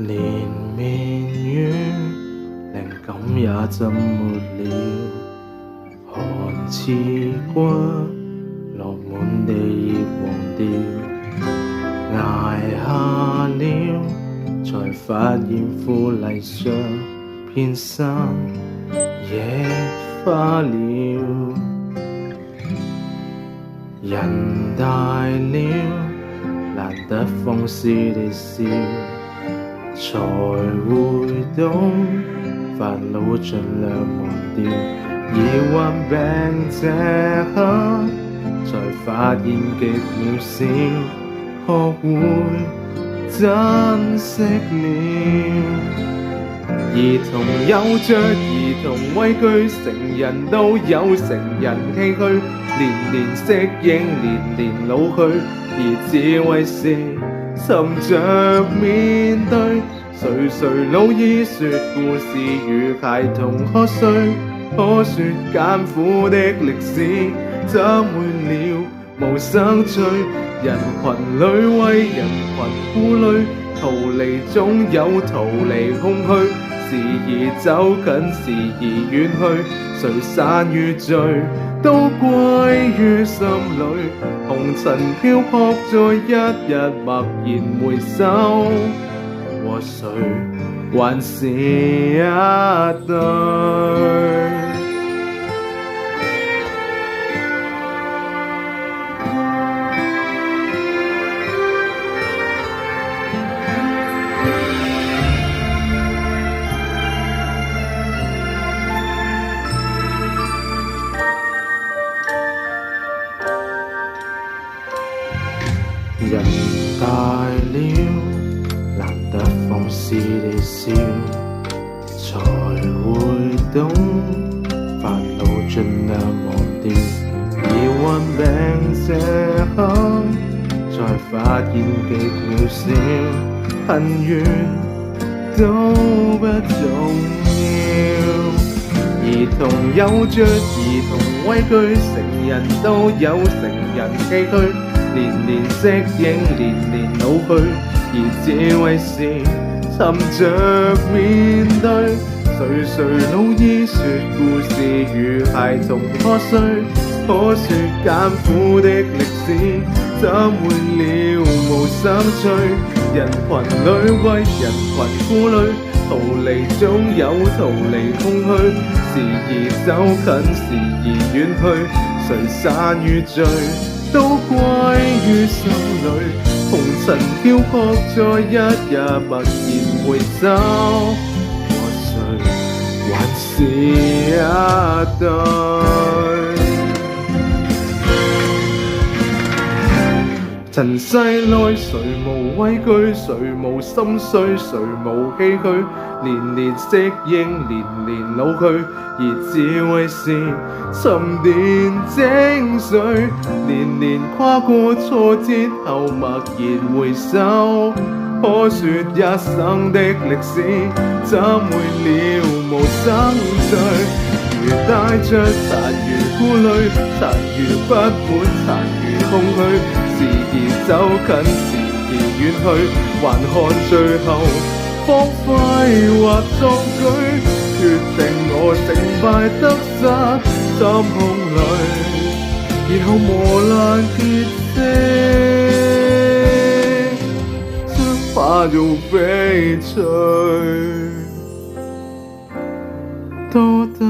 連綿雨，靈感也浸沒了，寒刺骨，落滿地葉黃掉，捱下了，才發現富麗上遍山野花了。人大了，難得放肆地笑，才會懂煩惱盡量忘掉。而患病這刻，才發現極渺小，學會珍惜了。兒童有着兒童畏懼，成人都有成人唏噓，年年適應，年年老去，而智慧是沉着面對。誰老矣說故事如孩童瞌睡，可說艱苦的歷史怎會了無生趣。人群裏為人群顧慮，逃離總有逃離空虛。時而走近，時而遠去，誰散與聚，都歸於心裏。紅塵漂泊在一日，默然回首，和誰還是一對。人大了，難得放肆地笑，才會懂煩惱盡量忘掉。而患病這刻，才發現極渺小，恨怨都不重要。兒童有着兒童畏懼，成人都有成人唏噓。年年適應，年年老去，而智慧是沉着面對。誰老矣說故事如孩童瞌睡，可說艱苦的歷史怎會了無生趣。人群裏為人群顧慮，逃離總有逃離空虛。時而走近，時而遠去，誰散與聚，都歸於心裏。紅塵漂泊在一日，默然回首，和誰還是一對。塵世內誰無畏懼，誰無心碎，誰無唏噓。年年適應，年年老去，而智慧是沉澱精髓。年年跨過挫折後，默然回首，可說一生的歷史怎會了無生趣。如帶着殘餘顧慮，殘餘不滿，殘餘空虛。時而走近，時而遠去，還看最後荒廢或壯舉。決定我成敗得失心空裏，然後磨難結識，將化做翡翠，多得